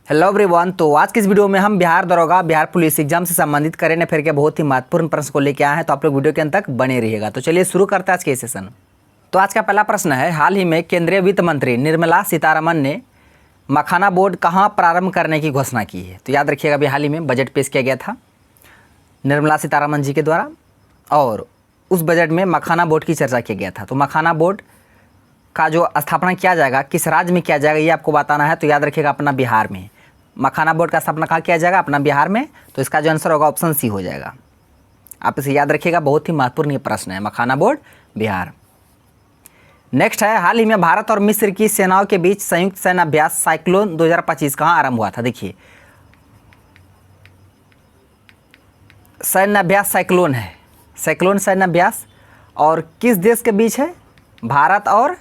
Hello everyone. तो आज की इस वीडियो में हम बिहार दरोगा बिहार पुलिस एग्जाम से संबंधित करेंट अफेयर के बहुत ही महत्वपूर्ण प्रश्न को लेकर आए हैं। तो आप लोग वीडियो के अंत तक बने रहिएगा। तो चलिए शुरू करते हैं आज के सेशन। तो आज का पहला प्रश्न है, हाल ही में केंद्रीय वित्त मंत्री निर्मला सीतारमण ने मखाना बोर्ड कहाँ प्रारंभ करने की घोषणा की है। तो याद रखिएगा, अभी हाल ही में बजट पेश किया गया था निर्मला सीतारमण जी के द्वारा और उस बजट में मखाना बोर्ड की चर्चा किया गया था। तो मखाना बोर्ड का जो स्थापना किया जाएगा किस राज्य में किया जाएगा ये आपको बताना है। तो याद रखिएगा अपना बिहार में मखाना बोर्ड का स्थापना कहाँ किया जाएगा, अपना बिहार में। तो इसका जो आंसर होगा ऑप्शन सी हो जाएगा। आप इसे याद रखिएगा, बहुत ही महत्वपूर्ण ये प्रश्न है, मखाना बोर्ड बिहार। नेक्स्ट है, हाल ही में भारत और मिस्र की सेनाओं के बीच संयुक्त सैन्य अभ्यास साइक्लोन 2025 कहाँ आरंभ हुआ था। देखिए सैन्य अभ्यास साइक्लोन है, साइक्लोन सैन्य अभ्यास, और किस देश के बीच है, भारत और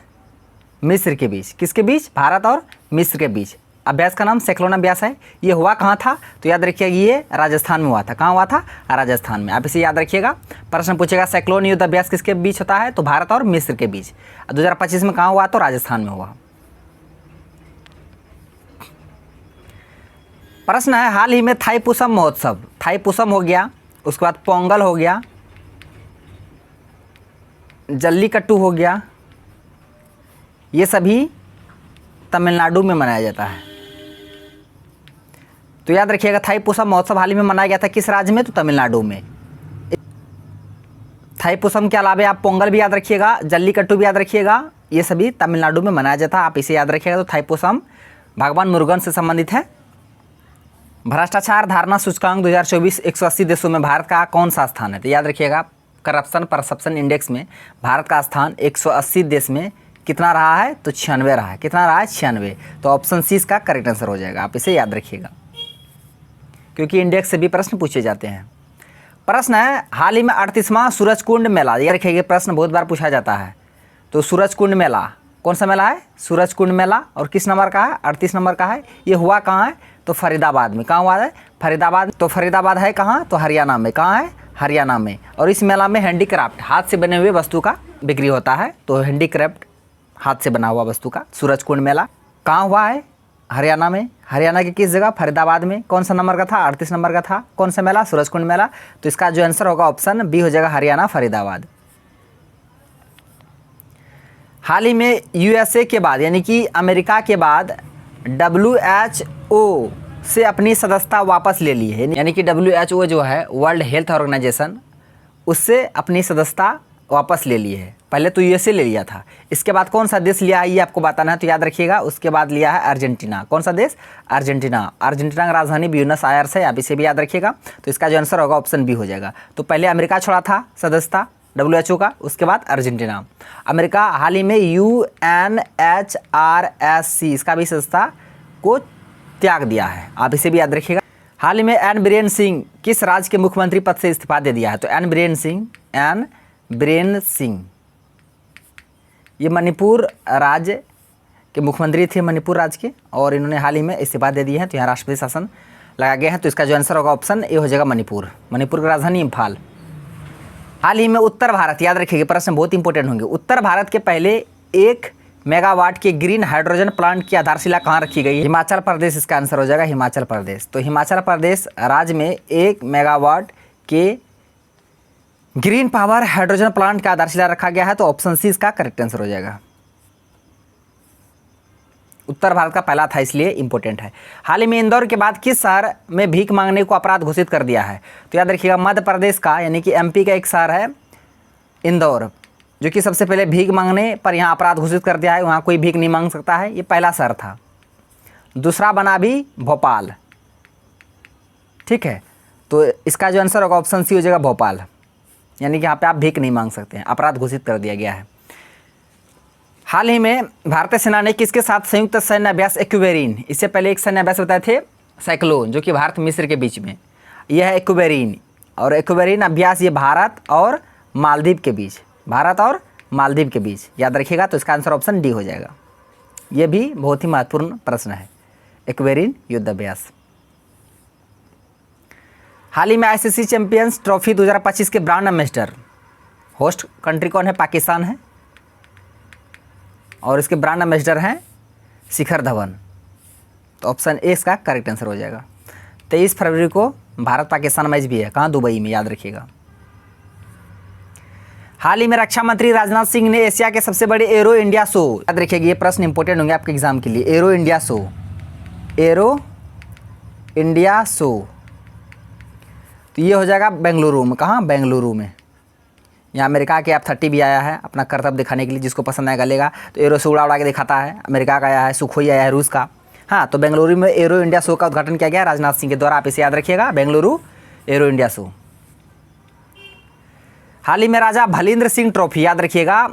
मिस्र के बीच। किसके बीच, भारत और मिस्र के बीच। अभ्यास का नाम साइक्लोन अभ्यास है। ये हुआ कहाँ था, तो याद रखिएगा ये राजस्थान में हुआ था। कहाँ हुआ था, राजस्थान में। आप इसे याद रखिएगा, प्रश्न पूछेगा साइक्लोन युद्ध अभ्यास किसके बीच होता है, तो भारत और मिस्र के बीच। 2025 में कहाँ हुआ, तो राजस्थान में हुआ। प्रश्न है, हाल ही में थाईपुसम महोत्सव, थाईपुसम हो गया, उसके बाद पोंगल हो गया, जल्लीकट्टू हो गया, ये सभी तमिलनाडु में मनाया जाता है। तो याद रखिएगा थाईपुसम महोत्सव हाल ही में मनाया गया था किस राज्य में, तो तमिलनाडु में। थाईपुसम के अलावा आप पोंगल भी याद रखिएगा, जल्लीकट्टू भी याद रखिएगा, ये सभी तमिलनाडु में मनाया जाता है। आप इसे याद रखिएगा। तो थाईपुसम भगवान मुरुगन से संबंधित है। भ्रष्टाचार धारणा सूचकांक 2024 180 देशों में भारत का कौन सा स्थान है। तो याद रखिएगा, करप्शन परसेप्शन इंडेक्स में भारत का स्थान 180 देश में कितना रहा है, तो 96 रहा है। कितना रहा है, 96। तो ऑप्शन सी इसका करेक्ट आंसर हो जाएगा। आप इसे याद रखिएगा, क्योंकि इंडेक्स से भी प्रश्न पूछे जाते हैं। प्रश्न है, हाल ही में 38वां सूरजकुंड मेला, याद रखिएगा प्रश्न बहुत बार पूछा जाता है। तो सूरजकुंड मेला कौन सा मेला है, सूरजकुंड मेला, और किस नंबर का है, 38 नंबर का है। ये हुआ कहाँ है, तो फरीदाबाद में। कहाँ हुआ है, फरीदाबाद। तो फरीदाबाद है कहाँ, तो हरियाणा में। कहाँ है, हरियाणा में। और इस मेला में हैंडीक्राफ्ट, हाथ से बने हुए वस्तु का बिक्री होता है। तो हैंडीक्राफ्ट, हाथ से बना हुआ वस्तु का सूरजकुंड मेला कहाँ हुआ है, हरियाणा में। हरियाणा की किस जगह, फरीदाबाद में। कौन सा नंबर का था, 38 नंबर का था। कौन सा मेला, सूरजकुंड मेला। तो इसका जो आंसर होगा ऑप्शन बी हो जाएगा, हरियाणा फरीदाबाद। हाल ही में यूएसए के बाद यानी कि अमेरिका के बाद WHO से अपनी सदस्यता वापस ले ली है। यानी कि WHO जो है वर्ल्ड हेल्थ ऑर्गेनाइजेशन, उससे अपनी सदस्यता वापस ले ली है। पहले तो यूएसए ले लिया था, इसके बाद कौन सा देश लिया है ये आपको बताना है। तो याद रखिएगा, उसके बाद लिया है अर्जेंटीना। कौन सा देश, अर्जेंटीना। अर्जेंटीना की राजधानी ब्यूनस आयर्स है, आप इसे भी याद रखिएगा। तो इसका जो आंसर होगा ऑप्शन बी हो जाएगा। तो पहले अमेरिका छोड़ा था सदस्यता WHO का, उसके बाद अर्जेंटीना। अमेरिका हाल ही में UNHRSC इसका भी सदस्यता को त्याग दिया है। आप इसे भी याद रखिएगा। हाल ही में एन बीरेन सिंह किस राज्य के मुख्यमंत्री पद से इस्तीफा दे दिया है। तो एन बीरेन सिंह ये मणिपुर राज्य के मुख्यमंत्री थे, मणिपुर राज्य के, और इन्होंने हाल ही में इस्तीफा दे दिए हैं। तो यहाँ राष्ट्रपति शासन लगा गया है। तो इसका जो आंसर होगा ऑप्शन ए हो जाएगा, मणिपुर। मणिपुर की राजधानी इम्फाल। हाल ही में उत्तर भारत, याद रखिएगा प्रश्न बहुत इंपॉर्टेंट होंगे। उत्तर भारत के पहले 1 मेगावाट के ग्रीन हाइड्रोजन प्लांट की आधारशिला कहाँ रखी गई है। हिमाचल प्रदेश इसका आंसर हो जाएगा, हिमाचल प्रदेश। तो हिमाचल प्रदेश राज्य में 1 मेगावाट के ग्रीन पावर हाइड्रोजन प्लांट का आधारशिला रखा गया है। तो ऑप्शन सी इसका करेक्ट आंसर हो जाएगा। उत्तर भारत का पहला था, इसलिए इंपॉर्टेंट है। हाल ही में इंदौर के बाद किस शहर में भीख मांगने को अपराध घोषित कर दिया है। तो याद रखिएगा, मध्य प्रदेश का यानी कि MP का एक शहर है इंदौर, जो कि सबसे पहले भीख मांगने पर यहाँ अपराध घोषित कर दिया है। वहाँ कोई भीख नहीं मांग सकता है, ये पहला शहर था। दूसरा बना भी भोपाल, ठीक है। तो इसका जो आंसर होगा ऑप्शन सी हो जाएगा, भोपाल। यानी कि यहाँ पे आप भीख नहीं मांग सकते हैं, अपराध घोषित कर दिया गया है। हाल ही में भारतीय सेना ने किसके साथ संयुक्त सैन्य अभ्यास एक्वेरिन, इससे पहले एक सैन्य अभ्यास बताए थे साइक्लोन, जो कि भारत मिस्र के बीच में, यह है एक्वेरिन। और एक्वेरिन अभ्यास ये भारत और मालदीव के बीच, भारत और मालदीव के बीच, याद रखिएगा। तो इसका आंसर ऑप्शन डी हो जाएगा। ये भी बहुत ही महत्वपूर्ण प्रश्न है, एक्वेरिन युद्ध अभ्यास। हाल ही में ICC चैंपियंस ट्रॉफी 2025 के ब्रांड एम्बेसडर, होस्ट कंट्री कौन है, पाकिस्तान है, और इसके ब्रांड एम्बेसडर हैं शिखर धवन। तो ऑप्शन ए इसका करेक्ट आंसर हो जाएगा। 23 फरवरी को भारत पाकिस्तान मैच भी है, कहाँ, दुबई में, याद रखिएगा। हाल ही में रक्षा मंत्री राजनाथ सिंह ने एशिया के सबसे बड़े एरो इंडिया शो, याद रखिएगा ये प्रश्न इंपॉर्टेंट होंगे आपके एग्जाम के लिए, arrow India show, arrow India show, तो ये हो जाएगा बेंगलुरु में, कहाँ, बेंगलुरु में। यहाँ अमेरिका के F-30 भी आया है अपना करतब दिखाने के लिए, जिसको पसंद आएगा लेगा। तो एरो शो उड़ा के दिखाता है, अमेरिका का आया है, सुखोई आया है रूस का। हाँ, तो बेंगलुरु में एरो इंडिया शो का उद्घाटन किया गया राजनाथ सिंह के द्वारा, आप इसे याद रखिएगा, बेंगलुरु एरो इंडिया शो। हाल ही में राजा भलिंद्र सिंह ट्रॉफी, याद रखिएगा,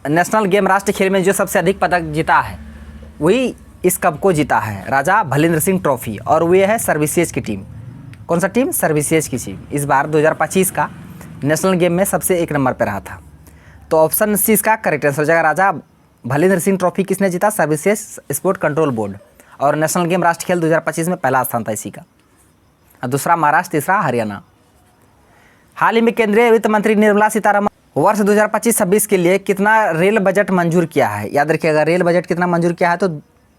नेशनल गेम राष्ट्रीय खेल में जो सबसे अधिक पदक जीता है वही इस कप को जीता है, राजा भलिंद्र सिंह ट्रॉफी। और वो है सर्विसेज की टीम, कौन सा टीम, सर्विसेज की टीम। इस बार 2025 का नेशनल गेम में सबसे 1 नंबर पर रहा था। तो ऑप्शन सी इसका करेक्ट आंसर हो जाएगा, राजा भलिंद्र सिंह ट्रॉफी किसने जीता, सर्विसेज स्पोर्ट कंट्रोल बोर्ड। और नेशनल गेम राष्ट्रीय खेल 2025 में पहला स्थान था इसी का, दूसरा महाराष्ट्र, तीसरा हरियाणा। हाल ही में केंद्रीय वित्त मंत्री निर्मला सीतारमण वर्ष 2025-26 के लिए कितना रेल बजट मंजूर किया है, याद रखिएगा, रेल बजट कितना मंजूर किया है, तो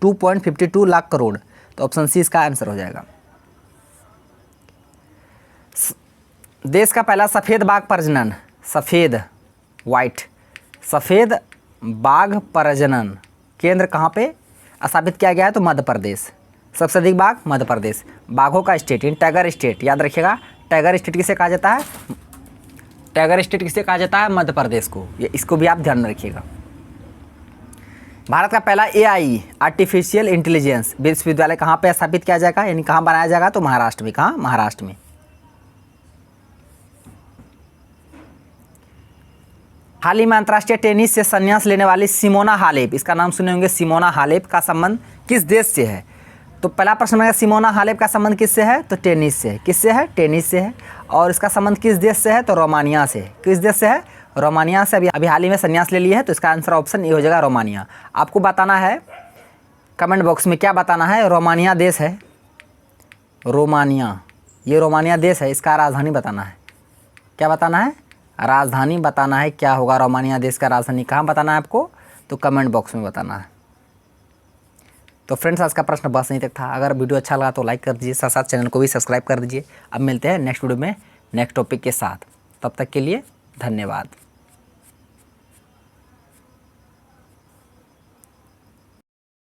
2.52 लाख करोड़। तो ऑप्शन सी इसका आंसर हो जाएगा। देश का पहला सफ़ेद बाघ प्रजनन, सफ़ेद बाघ प्रजनन केंद्र कहाँ पे स्थापित किया गया है, तो मध्य प्रदेश। सबसे अधिक बाघ मध्य प्रदेश, बाघों का स्टेट, इन टाइगर स्टेट, याद रखिएगा, टाइगर स्टेट किसे कहा जाता है, टाइगर स्टेट किसे कहा जाता है, मध्य प्रदेश को। ये इसको भी आप ध्यान में रखिएगा। भारत का पहला AI आर्टिफिशियल इंटेलिजेंस विश्वविद्यालय कहाँ पे स्थापित किया जाएगा, यानी कहाँ बनाया जाएगा, तो महाराष्ट्र में, कहाँ, महाराष्ट्र में। हाल ही में अंतर्राष्ट्रीय टेनिस से संन्यास लेने वाली सिमोना हालेप, इसका नाम सुने होंगे, सिमोना हालेप का संबंध किस देश से है। तो पहला प्रश्न है, सिमोना हालेप का संबंध किससे है, तो टेनिस से। किससे है, टेनिस से है। और इसका संबंध किस देश से है, तो रोमानिया से। किस देश से है, रोमानिया से। अभी हाल ही में संन्यास ले लिया है, तो इसका आंसर ऑप्शन ए हो जाएगा, रोमानिया। आपको बताना है कमेंट बॉक्स में, क्या बताना है, रोमानिया देश है, रोमानिया, ये रोमानिया देश है, इसका राजधानी बताना है। क्या बताना है, राजधानी बताना है, क्या होगा रोमानिया देश का राजधानी, कहाँ बताना है आपको, तो कमेंट बॉक्स में बताना है। तो फ्रेंड्स, आज का प्रश्न बस नहीं तक था। अगर वीडियो अच्छा लगा तो लाइक कर दीजिए, साथ साथ चैनल को भी सब्सक्राइब कर दीजिए। अब मिलते हैं नेक्स्ट वीडियो में नेक्स्ट टॉपिक के साथ, तब तक के लिए धन्यवाद।